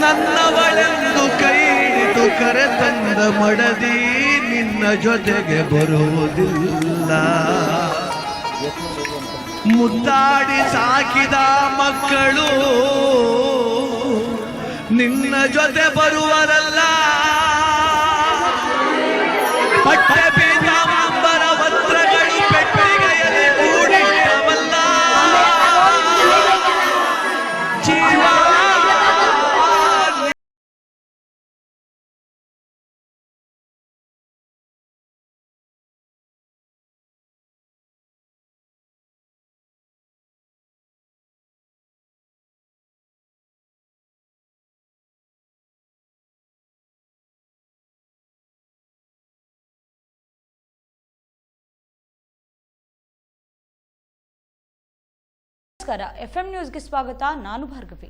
ನನ್ನವಳೆಂದು ಕೈ ಹಿಡಿದು ಕರೆತಂದ ಮಡದಿ ನಿನ್ನ ಜೊತೆಗೆ ಬರುವುದಿಲ್ಲ. ಮುದ್ದಾಡಿ ಸಾಕಿದ ಮಕ್ಕಳು ನಿನ್ನ ಜೊತೆ ಬರುವರಲ್ಲ. ಪಟ್ಟೆ ಪೀತಾಂಬರ ವಸ್ತ್ರಗಳು ಪೆಟ್ಟಿಗೆಯಲ್ಲಿ ಕೂಡಿಟ್ಟವಲ್ಲ. ಜೀವ ನಮಸ್ಕಾರ, FM ನ್ಯೂಸ್ಗೆ ಸ್ವಾಗತ. ನಾನು ಭಾರ್ಗವಿ.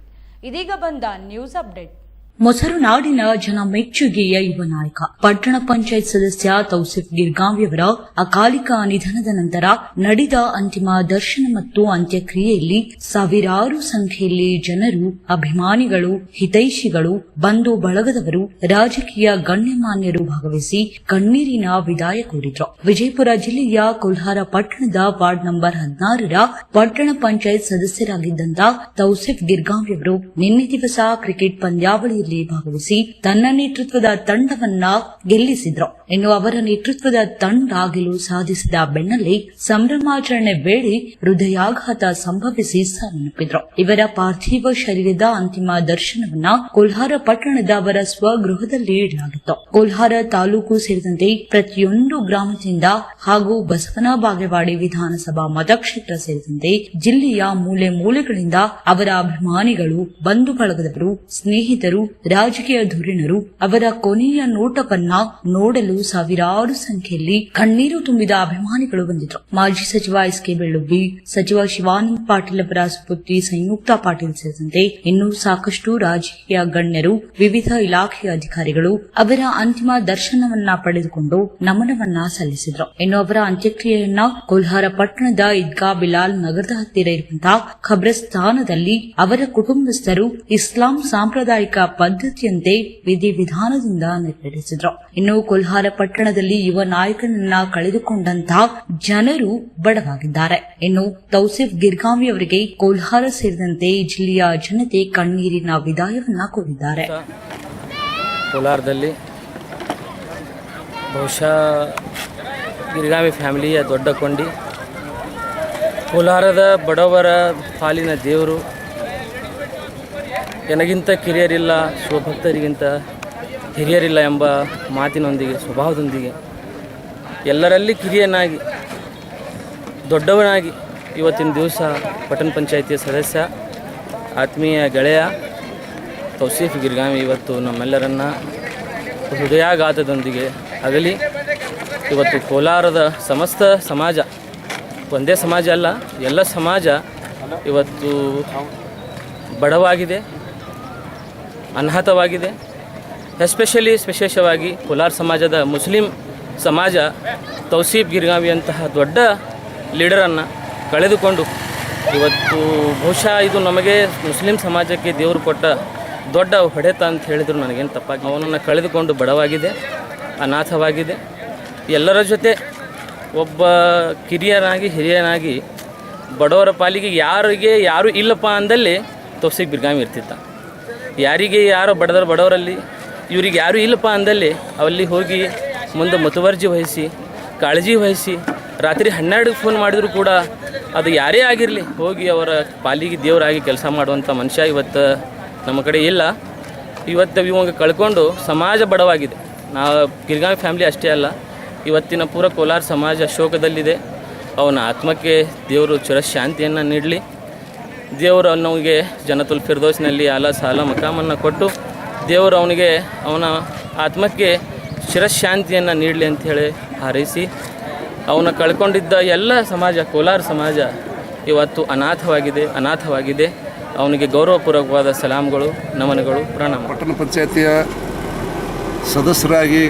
ಇದೀಗ ಬಂದ ನ್ಯೂಸ್ ಅಪ್ಡೇಟ್. ಮೊಸರು ನಾಡಿನ ಜನ ಮೆಚ್ಚುಗೆಯ ಯುವ ನಾಯಕ ಪಟ್ಟಣ ಪಂಚಾಯತ್ ಸದಸ್ಯ ತೌಸಿಫ್ ಗಿರ್ಗಾಂವಿಯವರ ಅಕಾಲಿಕ ನಿಧನದ ನಂತರ ನಡೆದ ಅಂತಿಮ ದರ್ಶನ ಮತ್ತು ಅಂತ್ಯಕ್ರಿಯೆಯಲ್ಲಿ ಸಾವಿರಾರು ಸಂಖ್ಯೆಯಲ್ಲಿ ಜನರು, ಅಭಿಮಾನಿಗಳು, ಹಿತೈಷಿಗಳು, ಬಂಧು ಬಳಗದವರು, ರಾಜಕೀಯ ಗಣ್ಯಮಾನ್ಯರು ಭಾಗವಹಿಸಿ ಕಣ್ಣೀರಿನ ವಿದಾಯ ಕೋರಿದ್ರು. ವಿಜಯಪುರ ಜಿಲ್ಲೆಯ ಕೊಲ್ಹಾರ ಪಟ್ಟಣದ ವಾರ್ಡ್ ನಂಬರ್ 16ರ ಪಟ್ಟಣ ಪಂಚಾಯತ್ ಸದಸ್ಯರಾಗಿದ್ದಂತ ತೌಸಿಫ್ ಗಿರ್ಗಾಂವಿಯವರು ನಿನ್ನೆ ದಿವಸ ಕ್ರಿಕೆಟ್ ಪಂದ್ಯಾವಳಿಯಲ್ಲಿ ಭಾಗವಹಿಸಿ ತನ್ನ ನೇತೃತ್ವದ ತಂಡವನ್ನ ಗೆಲ್ಲಿಸಿದ್ರು. ಇನ್ನು ಅವರ ನೇತೃತ್ವದ ತಂಡ ಗೆಲುವು ಸಾಧಿಸಿದ ಬೆನ್ನಲ್ಲೇ ಸಂಭ್ರಮಾಚರಣೆ ವೇಳೆ ಹೃದಯಾಘಾತ ಸಂಭವಿಸಿ ಸಾವನ್ನಪ್ಪಿದ್ರು. ಇವರ ಪಾರ್ಥಿವ ಶರೀರದ ಅಂತಿಮ ದರ್ಶನವನ್ನ ಕೊಲ್ಹಾರ ಪಟ್ಟಣದ ಅವರ ಸ್ವಗೃಹದಲ್ಲಿ ಇಡಲಾಗಿತ್ತು. ಕೊಲ್ಹಾರ ತಾಲೂಕು ಸೇರಿದಂತೆ ಪ್ರತಿಯೊಂದು ಗ್ರಾಮದಿಂದ ಹಾಗೂ ಬಸವನ ಬಾಗೇವಾಡಿ ವಿಧಾನಸಭಾ ಮತಕ್ಷೇತ್ರ ಸೇರಿದಂತೆ ಜಿಲ್ಲೆಯ ಮೂಲೆ ಮೂಲೆಗಳಿಂದ ಅವರ ಅಭಿಮಾನಿಗಳು, ಬಂಧು ಬಳಗದವರು, ಸ್ನೇಹಿತರು, ರಾಜಕೀಯ ಧುರೀಣರು ಅವರ ಕೊನೆಯ ನೋಟವನ್ನ ನೋಡಲು ಸಾವಿರಾರು ಸಂಖ್ಯೆಯಲ್ಲಿ ಕಣ್ಣೀರು ತುಂಬಿದ ಅಭಿಮಾನಿಗಳು ಬಂದಿದ್ರು. ಮಾಜಿ ಸಚಿವ ಎಸ್.ಕೆ. ಬೆಳ್ಳುಬ್ಬಿ, ಸಚಿವ ಶಿವಾನಂದ ಪಾಟೀಲ್ ಅವರ ಸುಪುತ್ರಿ ಸಂಯುಕ್ತ ಪಾಟೀಲ್ ಸೇರಿದಂತೆ ಇನ್ನೂ ಸಾಕಷ್ಟು ರಾಜಕೀಯ ಗಣ್ಯರು, ವಿವಿಧ ಇಲಾಖೆಯ ಅಧಿಕಾರಿಗಳು ಅವರ ಅಂತಿಮ ದರ್ಶನವನ್ನ ಪಡೆದುಕೊಂಡು ನಮನವನ್ನ ಸಲ್ಲಿಸಿದ್ರು. ಇನ್ನು ಅವರ ಅಂತ್ಯಕ್ರಿಯೆಯನ್ನ ಕೊಲ್ಹಾರ ಪಟ್ಟಣದ ಈದ್ಗಾ ಬಿಲಾಲ್ ನಗರದ ಹತ್ತಿರ ಇರುವಂತಹ ಖಬ್ರಸ್ಥಾನದಲ್ಲಿ ಅವರ ಕುಟುಂಬಸ್ಥರು ಇಸ್ಲಾಂ ಸಾಂಪ್ರದಾಯಿಕ ಪದ್ಧತಿಯಂತೆ ವಿಧಿವಿಧಾನದಿಂದ ನೆರವೇರಿಸಿದ್ರು. ಇನ್ನು ಕೊಲ್ಹಾರ ಪಟ್ಟಣದಲ್ಲಿ ಯುವ ನಾಯಕನನ್ನ ಕಳೆದುಕೊಂಡಂತಹ ಜನರು ಬಡವಾಗಿದ್ದಾರೆ. ಇನ್ನು ತೌಸಿಫ್ ಗಿರ್ಗಾಂವಿ ಅವರಿಗೆ ಕೊಲ್ಹಾರ ಸೇರಿದಂತೆ ಜಿಲ್ಲೆಯ ಜನತೆ ಕಣ್ಣೀರಿನ ವಿದಾಯವನ್ನ ಕೋರಿದ್ದಾರೆ. ಕೋಲಾರದಲ್ಲಿ ಬಹುಶಃ ಗಿರ್ಗಾಂವಿ ಫ್ಯಾಮಿಲಿಯ ದೊಡ್ಡ ಕೊಂಡಿ, ಕೋಲಾರದ ಬಡವರ ಪಾಲಿನ ದೇವರು, ನನಗಿಂತ ಕಿರಿಯರಿಲ್ಲ, ಶಿವಭಕ್ತರಿಗಿಂತ ಹಿರಿಯರಿಲ್ಲ ಎಂಬ ಮಾತಿನೊಂದಿಗೆ, ಸ್ವಭಾವದೊಂದಿಗೆ ಎಲ್ಲರಲ್ಲಿ ಕಿರಿಯನಾಗಿ ದೊಡ್ಡವನಾಗಿ ಇವತ್ತಿನ ದಿವಸ ಪಟ್ಟಣ ಪಂಚಾಯಿತಿಯ ಸದಸ್ಯ, ಆತ್ಮೀಯ ಗೆಳೆಯ ತೌಸಿಫ್ ಗಿರ್ಗಾಂವಿ ಇವತ್ತು ನಮ್ಮೆಲ್ಲರನ್ನ ಹೃದಯಾಘಾತದೊಂದಿಗೆ ಅಗಲಿ. ಇವತ್ತು ಕೋಲಾರದ ಸಮಸ್ತ ಸಮಾಜ, ಒಂದೇ ಸಮಾಜ ಅಲ್ಲ, ಎಲ್ಲ ಸಮಾಜ ಇವತ್ತು ಬಡವಾಗಿದೆ, ಅನಾಥವಾಗಿದೆ. ಎಸ್ಪೆಷಲಿ ವಿಶೇಷವಾಗಿ ಕೋಲಾರ ಸಮಾಜದ ಮುಸ್ಲಿಂ ಸಮಾಜ ತೌಸಿಫ್ ಗಿರ್ಗಾಂವಿಯಂತಹ ದೊಡ್ಡ ಲೀಡರನ್ನು ಕಳೆದುಕೊಂಡು ಇವತ್ತು ಬಹುಶಃ ಇದು ನಮಗೆ ಮುಸ್ಲಿಂ ಸಮಾಜಕ್ಕೆ ದೇವರು ಕೊಟ್ಟ ದೊಡ್ಡ ಹೊಡೆತ ಅಂತ ಹೇಳಿದ್ರು ನನಗೇನು ತಪ್ಪಾಗಿ. ಅವನನ್ನು ಕಳೆದುಕೊಂಡು ಬಡವಾಗಿದೆ, ಅನಾಥವಾಗಿದೆ. ಎಲ್ಲರ ಜೊತೆ ಒಬ್ಬ ಕಿರಿಯನಾಗಿ ಹಿರಿಯನಾಗಿ ಬಡವರ ಪಾಲಿಗೆ ಯಾರು ಇಲ್ಲಪ್ಪ ಅಂದಲ್ಲಿ ತೌಸಿಫ್ ಗಿರ್ಗಾಂವಿ ಇರ್ತಿದ್ದ. ಯಾರಿಗೆ ಯಾರೋ ಬಡವರಲ್ಲಿ ಇವರಿಗೆ ಯಾರೂ ಇಲ್ಲಪ್ಪ ಅಂದಲ್ಲಿ ಅಲ್ಲಿ ಹೋಗಿ ಮುಂದೆ ಮುತುವರ್ಜಿ ವಹಿಸಿ, ಕಾಳಜಿ ವಹಿಸಿ, ರಾತ್ರಿ 12ಕ್ಕೆ ಫೋನ್ ಮಾಡಿದರೂ ಕೂಡ ಅದು ಯಾರೇ ಆಗಿರಲಿ ಹೋಗಿ ಅವರ ಪಾಲಿಗೆ ದೇವರಾಗಿ ಕೆಲಸ ಮಾಡುವಂಥ ಮನುಷ್ಯ ಇವತ್ತು ನಮ್ಮ ಕಡೆ ಇಲ್ಲ. ಇವತ್ತು ಇವಾಗ ಕಳ್ಕೊಂಡು ಸಮಾಜ ಬಡವಾಗಿದೆ. ನಾವು ಗಿರ್ಗಾಂವಿ ಫ್ಯಾಮಿಲಿ ಅಷ್ಟೇ ಅಲ್ಲ, ಇವತ್ತಿನ ಪೂರ ಕೋಲಾರ ಸಮಾಜ ಶೋಕದಲ್ಲಿದೆ. ಅವನ ಆತ್ಮಕ್ಕೆ ದೇವರು ಚಿರಶಾಂತಿಯನ್ನು ನೀಡಲಿ. ದೇವರು ಅವನಿಗೆ ಜನತುಲ್ ಫಿರ್ದೌಸ್ನಲ್ಲಿ ಆಲ ಸಾಲ ಮಕಾಮನ್ನು ಕೊಟ್ಟು ದೇವರು ಅವನ ಆತ್ಮಕ್ಕೆ ಚಿರಶಾಂತಿಯನ್ನು ನೀಡಲಿ ಅಂಥೇಳಿ ಹಾರೈಸಿ, ಅವನ ಕಳ್ಕೊಂಡಿದ್ದ ಎಲ್ಲ ಸಮಾಜ, ಕೋಲಾರ ಸಮಾಜ ಇವತ್ತು ಅನಾಥವಾಗಿದೆ. ಅವನಿಗೆ ಗೌರವಪೂರ್ವಕವಾದ ಸಲಾಮ್ಗಳು, ನಮನಗಳು, ಪ್ರಣಾಮ. ಪಟ್ಟಣ ಪಂಚಾಯತಿಯ ಸದಸ್ಯರಾಗಿ,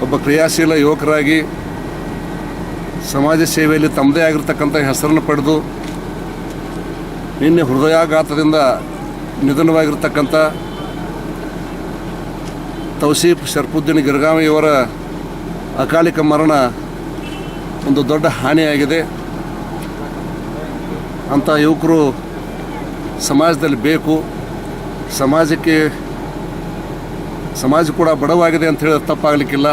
ಒಬ್ಬ ಕ್ರಿಯಾಶೀಲ ಯುವಕರಾಗಿ ಸಮಾಜ ಸೇವೆಯಲ್ಲಿ ತಮ್ಮದೇ ಆಗಿರ್ತಕ್ಕಂಥ ಹೆಸರನ್ನು ಪಡೆದು ನಿನ್ನೆ ಹೃದಯಾಘಾತದಿಂದ ನಿಧನವಾಗಿರ್ತಕ್ಕಂಥ ತೌಸೀಫ್ ಶರಫುದ್ದೀನ್ ಗಿರ್ಗಾವಿಯವರ ಅಕಾಲಿಕ ಮರಣ ಒಂದು ದೊಡ್ಡ ಹಾನಿಯಾಗಿದೆ. ಅಂಥ ಯುವಕರು ಸಮಾಜದಲ್ಲಿ ಬೇಕು. ಸಮಾಜ ಕೂಡ ಬಡವಾಗಿದೆ ಅಂತ ಹೇಳಿದ್ರೆ ತಪ್ಪಾಗಲಿಕ್ಕಿಲ್ಲ.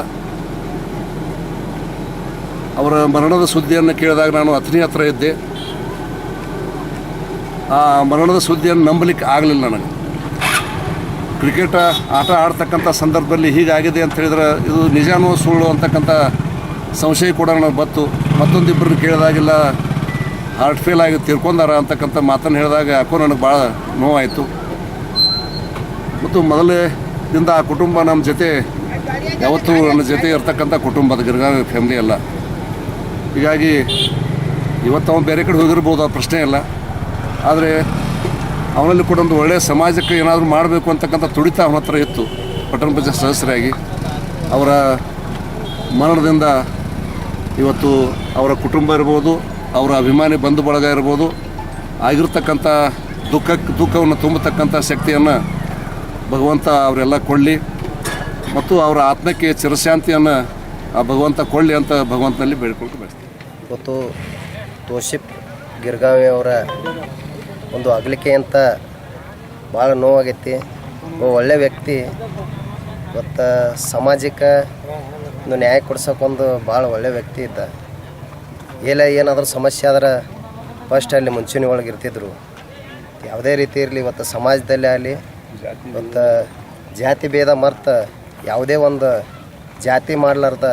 ಅವರ ಮರಣದ ಸುದ್ದಿಯನ್ನು ಕೇಳಿದಾಗ ನಾನು ಅಥಣಿ ಹತ್ರ ಇದ್ದೆ. ಆ ಮರಣದ ಸುದ್ದಿಯನ್ನು ನಂಬಲಿಕ್ಕೆ ಆಗಲಿಲ್ಲ ನನಗೆ. ಕ್ರಿಕೆಟ್ ಆಟ ಆಡ್ತಕ್ಕಂಥ ಸಂದರ್ಭದಲ್ಲಿ ಹೀಗಾಗಿದೆ ಅಂತ ಹೇಳಿದ್ರೆ ಇದು ನಿಜಾನೋ ಸುಳ್ಳು ಅಂತಕ್ಕಂಥ ಸಂಶಯ ಕೂಡ ನನಗೆ ಬಂತು. ಮತ್ತೊಂದಿಬ್ಬರನ್ನ ಕೇಳಿದಾಗೆಲ್ಲ ಹಾರ್ಟ್ ಫೇಲ್ ಆಗಿ ತೀರ್ಕೊಂಡಾರ ಅಂತಕ್ಕಂಥ ಮಾತನ್ನು ಹೇಳಿದಾಗ ಯಾಕೋ ನನಗೆ ಭಾಳ ನೋವಾಯಿತು. ಮತ್ತು ಮೊದಲೇದಿಂದ ಆ ಕುಟುಂಬ ನಮ್ಮ ಜೊತೆ ಯಾವತ್ತೂ ನನ್ನ ಜೊತೆ ಇರ್ತಕ್ಕಂಥ ಕುಟುಂಬದ ಗಿರ್ಗಾವಿ ಫ್ಯಾಮಿಲಿ ಅಲ್ಲ. ಹೀಗಾಗಿ ಇವತ್ತು ಅವನು ಬೇರೆ ಕಡೆ ಹೋಗಿರ್ಬೋದು, ಆ ಪ್ರಶ್ನೆ ಇಲ್ಲ. ಆದರೆ ಅವನಲ್ಲಿ ಕೂಡ ಒಂದು ಒಳ್ಳೆಯ ಸಮಾಜಕ್ಕೆ ಏನಾದರೂ ಮಾಡಬೇಕು ಅಂತಕ್ಕಂಥ ತುಡಿತ ಅವನ ಹತ್ರ ಇತ್ತು. ಪಟ್ಟಣ ಪಂಚಾಯತ್ ಸದಸ್ಯರಾಗಿ ಅವರ ಮರಣದಿಂದ ಇವತ್ತು ಅವರ ಕುಟುಂಬ ಇರ್ಬೋದು, ಅವರ ಅಭಿಮಾನಿ ಬಂಧು ಬಳಗ ಇರ್ಬೋದು, ಆಗಿರ್ತಕ್ಕಂಥ ದುಃಖವನ್ನು ತುಂಬತಕ್ಕಂಥ ಶಕ್ತಿಯನ್ನು ಭಗವಂತ ಅವರೆಲ್ಲ ಕೊಡಲಿ ಮತ್ತು ಅವರ ಆತ್ಮಕ್ಕೆ ಚಿರಶಾಂತಿಯನ್ನು ಆ ಭಗವಂತ ಕೊಡಲಿ ಅಂತ ಭಗವಂತನಲ್ಲಿ ಬೇಡ್ಕೊಂಡು ಬಯಸ್ತೀನಿ. ಇವತ್ತು ತೌಸೀಫ್ ಗಿರ್ಗಾವಿ ಅವರ ಒಂದು ಅಗಲಿಕೆ ಅಂತ ಭಾಳ ನೋವಾಗೈತಿ. ಒಳ್ಳೆಯ ವ್ಯಕ್ತಿ. ಇವತ್ತು ಸಮಾಜಕ್ಕೆ ಒಂದು ನ್ಯಾಯ ಕೊಡ್ಸೋಕ್ಕೊಂದು ಭಾಳ ಒಳ್ಳೆಯ ವ್ಯಕ್ತಿ ಇದ್ದ. ಏನಾದರೂ ಸಮಸ್ಯೆ ಆದ್ರೆ ಫಸ್ಟ್ ಅಲ್ಲಿ ಮುಂಚೂಣಿ ಒಳಗೆ ಇರ್ತಿದ್ರು. ಯಾವುದೇ ರೀತಿ ಇರಲಿ, ಇವತ್ತು ಸಮಾಜದಲ್ಲಿ ಆಗಲಿ ಇವತ್ತು ಜಾತಿ ಭೇದ ಮರ್ತ ಯಾವುದೇ ಒಂದು ಜಾತಿ ಮಾಡಲಾರ್ದ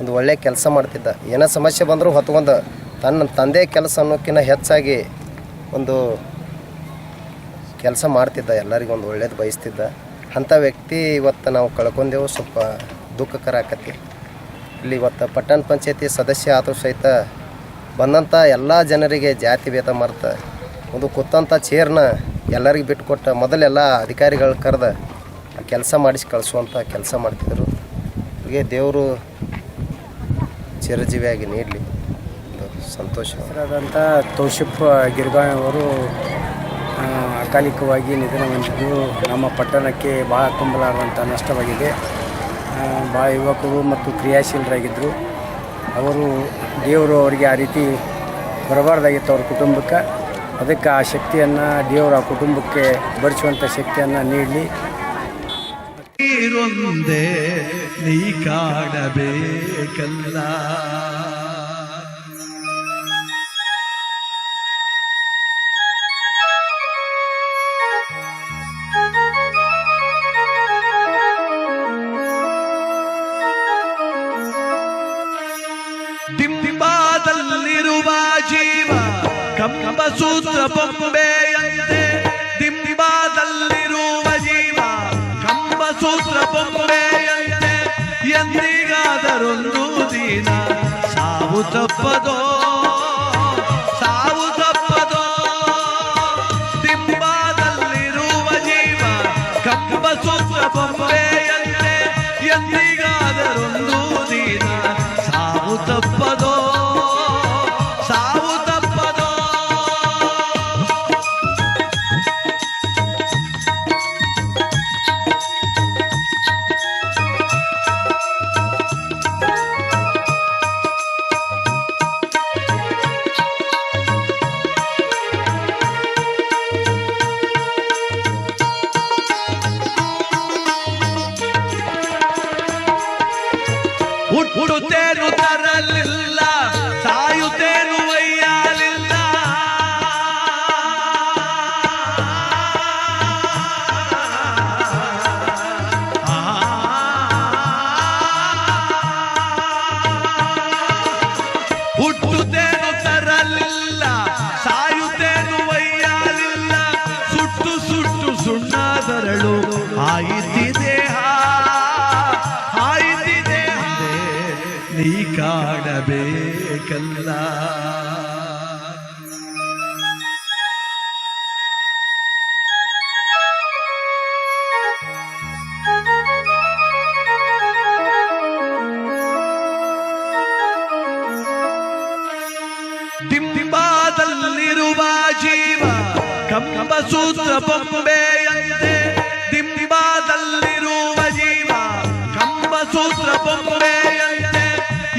ಒಂದು ಒಳ್ಳೆಯ ಕೆಲಸ ಮಾಡ್ತಿದ್ದ. ಏನೋ ಸಮಸ್ಯೆ ಬಂದರೂ ಹೊತ್ಕೊಂಡು ತನ್ನ ತಂದೆ ಕೆಲಸ ಅನ್ನೋಕ್ಕಿಂತ ಹೆಚ್ಚಾಗಿ ಒಂದು ಕೆಲಸ ಮಾಡ್ತಿದ್ದ, ಎಲ್ಲರಿಗೂ ಒಂದು ಒಳ್ಳೇದು ಬಯಸ್ತಿದ್ದ. ಅಂಥ ವ್ಯಕ್ತಿ ಇವತ್ತು ನಾವು ಕಳ್ಕೊಂಡೆವು. ಸ್ವಲ್ಪ ದುಃಖಕರ ಆಕತಿ. ಇಲ್ಲಿ ಇವತ್ತು ಪಟ್ಟಣ ಪಂಚಾಯತಿ ಸದಸ್ಯ ಆದರೂ ಸಹಿತ ಬಂದಂಥ ಎಲ್ಲ ಜನರಿಗೆ ಜಾತಿ ಭೇದ ಮರ್ತ ಒಂದು ಕೂತಂಥ ಚೇರ್ನ ಎಲ್ಲರಿಗೂ ಬಿಟ್ಟುಕೊಟ್ಟ ಮೊದಲೆಲ್ಲ ಅಧಿಕಾರಿಗಳು ಕರೆದು ಆ ಕೆಲಸ ಮಾಡಿಸಿ ಕಳಿಸುವಂಥ ಕೆಲಸ ಮಾಡ್ತಿದ್ರು. ಹೀಗೆ ದೇವರು ಚಿರಜೀವಿಯಾಗಿ ನೀಡಲಿ. ಸಂತೋಷವಾದಂಥ ತೌಸೀಫ್ ಗಿರ್ಗಾವಿ ಅವರು ಅಕಾಲಿಕವಾಗಿ ನಿಧನ ಹೊಂದಿದ್ದು ನಮ್ಮ ಪಟ್ಟಣಕ್ಕೆ ಭಾಳ ತುಂಬಲಾರದಂಥ ನಷ್ಟವಾಗಿದೆ. ಭಾಳ ಯುವಕರು ಮತ್ತು ಕ್ರಿಯಾಶೀಲರಾಗಿದ್ದರು. ಅವರು ದೇವರು ಅವರಿಗೆ ಆ ರೀತಿ ಬರಬಾರ್ದಾಗಿತ್ತು ಅವ್ರ ಕುಟುಂಬಕ್ಕೆ. ಅದಕ್ಕೆ ಆ ಶಕ್ತಿಯನ್ನು ದೇವರು ಆ ಕುಟುಂಬಕ್ಕೆ ಬಡಿಸುವಂಥ ಶಕ್ತಿಯನ್ನು ನೀಡಲಿ. ನೀರೊಂದೇ ನೀ ಕಾಡಬೇಕಲ್ಲ. ದಿಂಬಾದಲ್ಲಿರುವ ಜೀವ ಕಂಬಸೂತ್ರ ಬೊಂಬೆಯಂತೆ. ದಿಂಬಾದಲ್ಲಿರುವ ಜೀವ ಕಂಬಸೂತ್ರ ಬೊಂಬೆಯಂತೆ. ಎಂದಿಗಾದರೊಂದು ದಿನ ಸಾವು ತಪ್ಪದೋ, ಸಾವು ತಪ್ಪದೋ. ದಿಂಬಾದಲ್ಲಿರುವ ಜೀವ ಕಂಬಸೂತ್ರ ಬೊಂಬೆಯಂತೆ. ಎಂದಿಗಾದರೊಂದು ದಿನ ಸಾವು ತಪ್ಪದೋ, ಸಾವು ತಪ್ಪದೋ. ಹುಟ್ಟುತ್ತೇನು ತರಲಿಲ್ಲ, ಸಾಯುತ್ತೇನು ಒಯ್ಯಲಿಲ್ಲ. ಹುಟ್ಟುತ್ತೇನು ತರಲಿಲ್ಲ, ಸಾಯುತ್ತೇನು ಒಯ್ಯಲಿಲ್ಲ. ಸುಟ್ಟು ಸುಟ್ಟು ಸುಣ್ಣದರಳು ಆಯಿತಿದೆ, ಆಯಿತಿದೆ. ನೀ ಕಾಡಬೇಕಲ್ಲ. ದಿಂಬಾದಲ್ಲಿರುವ ಜೀವ ಕಂಬಸೂತ್ರ ಬೊಂಬೆಯಂತೆ ದಿಂಬಾದಲ್ಲಿರುವ ಜೀವ ಕಂಬಸೂತ್ರ ಬೊಂಬೆಯಂತೆ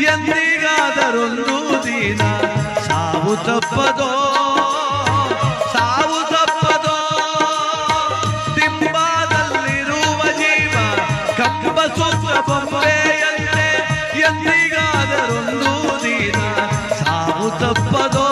ಎಂದಿಗಾದರೊಂದು ದಿನ ಸಾವು ತಪ್ಪದೋ ದಿಂಬಾದಲ್ಲಿರುವ ಜೀವ ಕಂಬಸೂತ್ರ ಬೊಂಬೆಯಂತೆ ಎಂದಿಗಾದರೊಂದು ದಿನ ಸಾವು ತಪ್ಪದೋ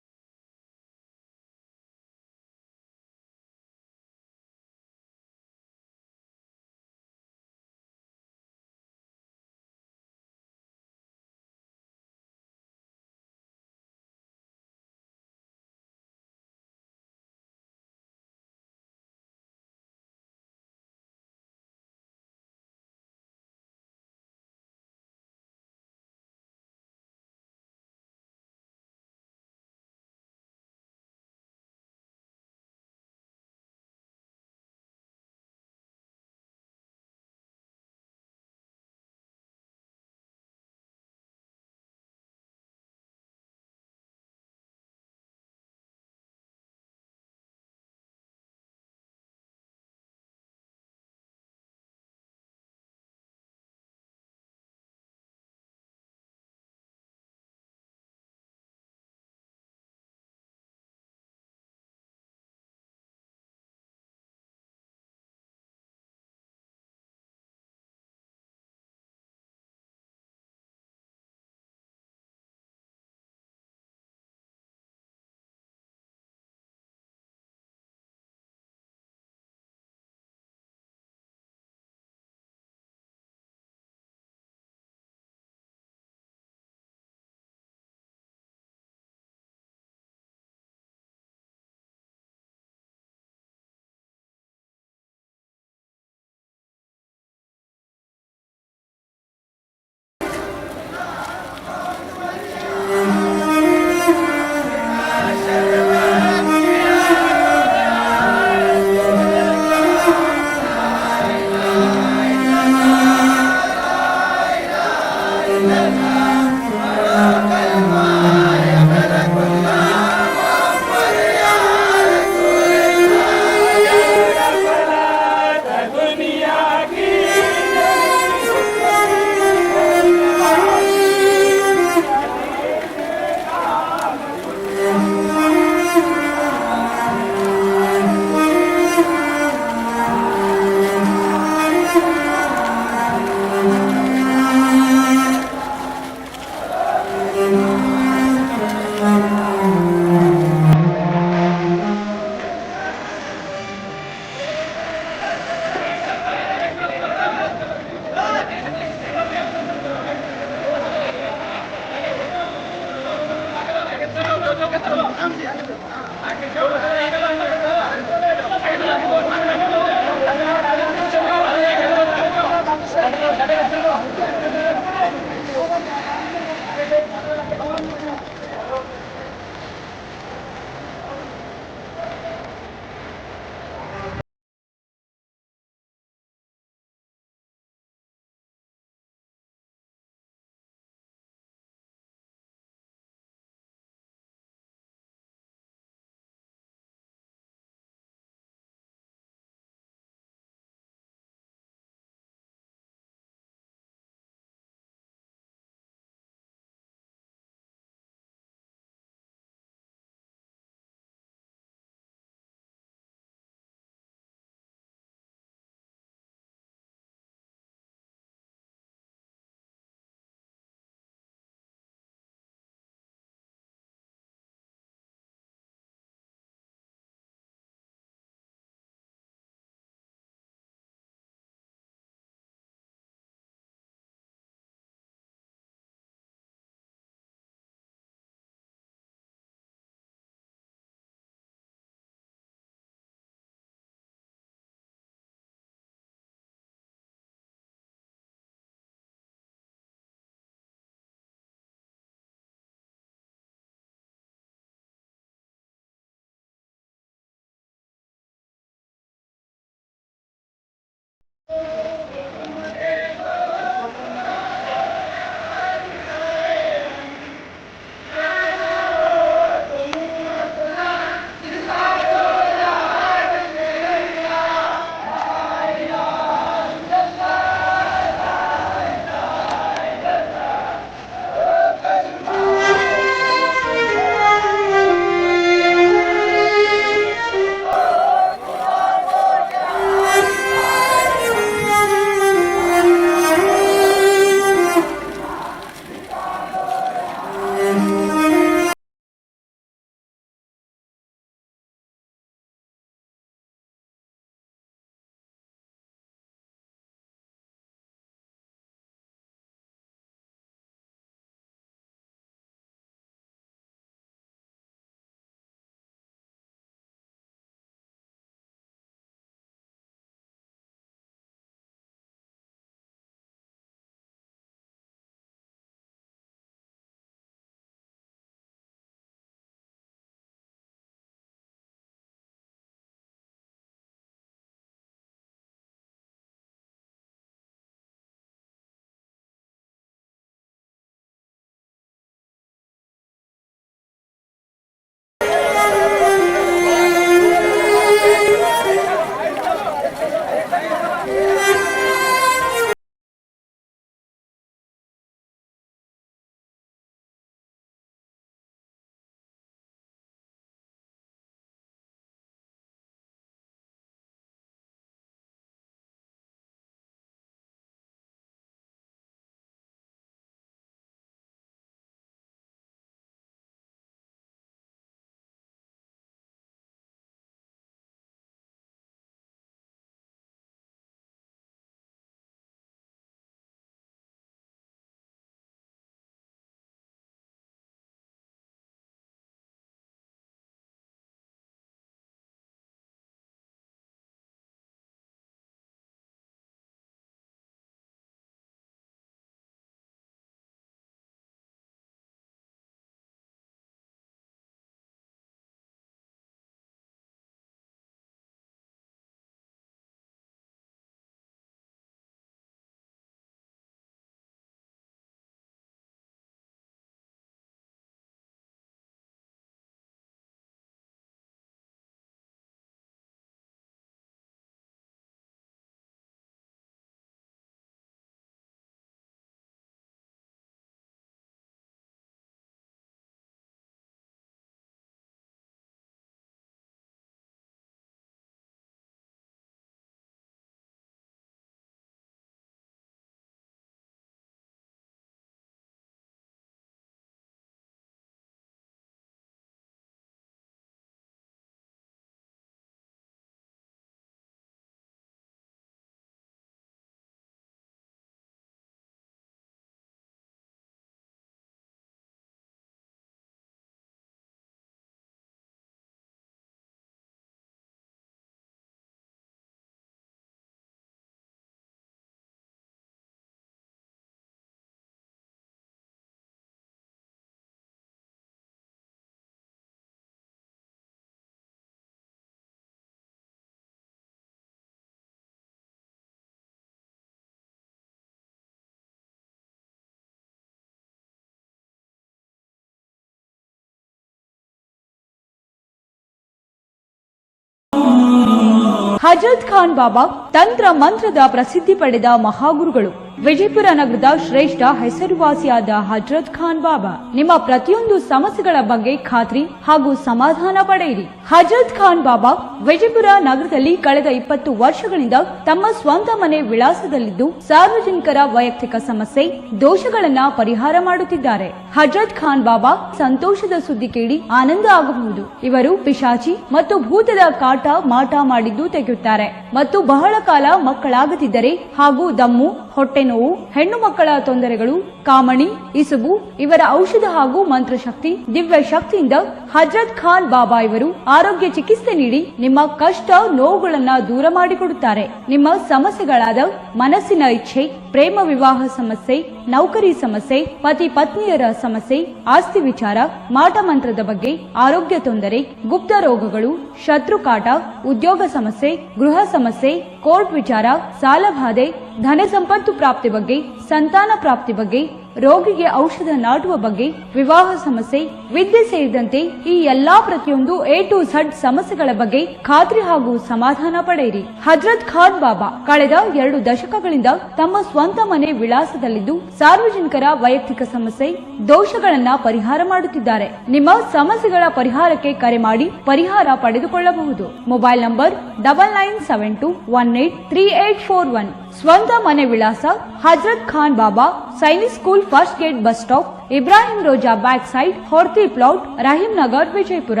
ಹಜರತ್ ಖಾನ್ ಬಾಬಾ ತಂತ್ರ ಮಂತ್ರದ ಪ್ರಸಿದ್ಧಿ ಪಡೆದ ಮಹಾಗುರುಗಳು. ವಿಜಯಪುರ ನಗರದ ಶ್ರೇಷ್ಠ ಹೆಸರುವಾಸಿಯಾದ ಹಜರತ್ ಖಾನ್ ಬಾಬಾ ನಿಮ್ಮ ಪ್ರತಿಯೊಂದು ಸಮಸ್ಯೆಗಳ ಬಗ್ಗೆ ಖಾತ್ರಿ ಹಾಗೂ ಸಮಾಧಾನ ಪಡೆಯಿರಿ. ಹಜರತ್ ಖಾನ್ ಬಾಬಾ ವಿಜಯಪುರ ನಗರದಲ್ಲಿ ಕಳೆದ 20 ವರ್ಷಗಳಿಂದ ತಮ್ಮ ಸ್ವಂತ ಮನೆ ವಿಳಾಸದಲ್ಲಿದ್ದು ಸಾರ್ವಜನಿಕರ ವೈಯಕ್ತಿಕ ಸಮಸ್ಯೆ ದೋಷಗಳನ್ನ ಪರಿಹಾರ ಮಾಡುತ್ತಿದ್ದಾರೆ. ಹಜರತ್ ಖಾನ್ ಬಾಬಾ ಸಂತೋಷದ ಸುದ್ದಿ ಕೇಳಿ ಆನಂದ ಆಗಬಹುದು. ಇವರು ಪಿಶಾಚಿ ಮತ್ತು ಭೂತದ ಕಾಟ ಮಾಟ ಮಾಡಿದ್ದು ತೆಗೆಯುತ್ತಾರೆ ಮತ್ತು ಬಹಳ ಕಾಲ ಮಕ್ಕಳಾಗದಿದ್ದರೆ ಹಾಗೂ ದಮ್ಮು, ಹೊಟ್ಟೆ ನೋವು, ಹೆಣ್ಣು ಮಕ್ಕಳ ತೊಂದರೆಗಳು, ಕಾಮಣಿ, ಇಸುಬು ಇವರ ಔಷಧ ಹಾಗೂ ಮಂತ್ರಶಕ್ತಿ, ದಿವ್ಯ ಶಕ್ತಿಯಿಂದ ಹಜರತ್ ಖಾನ್ ಬಾಬಾ ಇವರು ಆರೋಗ್ಯ ಚಿಕಿತ್ಸೆ ನೀಡಿ ನಿಮ್ಮ ಕಷ್ಟ ನೋವುಗಳನ್ನ ದೂರ ಮಾಡಿಕೊಡುತ್ತಾರೆ. ನಿಮ್ಮ ಸಮಸ್ಯೆಗಳಾದ ಮನಸ್ಸಿನ ಇಚ್ಛೆ, ಪ್ರೇಮ ವಿವಾಹ ಸಮಸ್ಯೆ, ನೌಕರಿ ಸಮಸ್ಯೆ, ಪತಿ ಪತ್ನಿಯರ ಸಮಸ್ಯೆ, ಆಸ್ತಿ ವಿಚಾರ, ಮಾಟ ಮಂತ್ರದ ಬಗ್ಗೆ, ಆರೋಗ್ಯ ತೊಂದರೆ, ಗುಪ್ತ ರೋಗಗಳು, ಶತ್ರುಕಾಟ, ಉದ್ಯೋಗ ಸಮಸ್ಯೆ, ಗೃಹ ಸಮಸ್ಯೆ, ಕೋರ್ಟ್ ವಿಚಾರ, ಸಾಲಬಾಧೆ, ಧನ ಸಂಪತ್ತು ಪ್ರಾಪ್ತಿ ಬಗ್ಗೆ, ಸಂತಾನ ಪ್ರಾಪ್ತಿ ಬಗ್ಗೆ, ರೋಗಿಗೆ ಔಷಧ ನಾಟುವ ಬಗ್ಗೆ, ವಿವಾಹ ಸಮಸ್ಯೆ, ವಿದ್ಯೆ ಸೇರಿದಂತೆ ಈ ಎಲ್ಲಾ ಪ್ರತಿಯೊಂದು A to Z ಸಮಸ್ಯೆಗಳ ಬಗ್ಗೆ ಖಾತ್ರಿ ಹಾಗೂ ಸಮಾಧಾನ ಪಡೆಯಿರಿ. ಹಜರತ್ ಖಾನ್ ಬಾಬಾ ಕಳೆದ 2 ದಶಕಗಳಿಂದ ತಮ್ಮ ಸ್ವಂತ ಮನೆ ವಿಳಾಸದಲ್ಲಿದ್ದು ಸಾರ್ವಜನಿಕರ ವೈಯಕ್ತಿಕ ಸಮಸ್ಯೆ ದೋಷಗಳನ್ನ ಪರಿಹಾರ ಮಾಡುತ್ತಿದ್ದಾರೆ. ನಿಮ್ಮ ಸಮಸ್ಯೆಗಳ ಪರಿಹಾರಕ್ಕೆ ಕರೆ ಮಾಡಿ ಪರಿಹಾರ ಪಡೆದುಕೊಳ್ಳಬಹುದು. Mobile number 9972183841. ಸ್ವಂತ ಮನೆ ವಿಳಾಸ Hazrat Khan Baba, Sainik school, first gate, bus stop, Ibrahim Roza back side, Horti plot, Rahim Nagar, Vijayapura.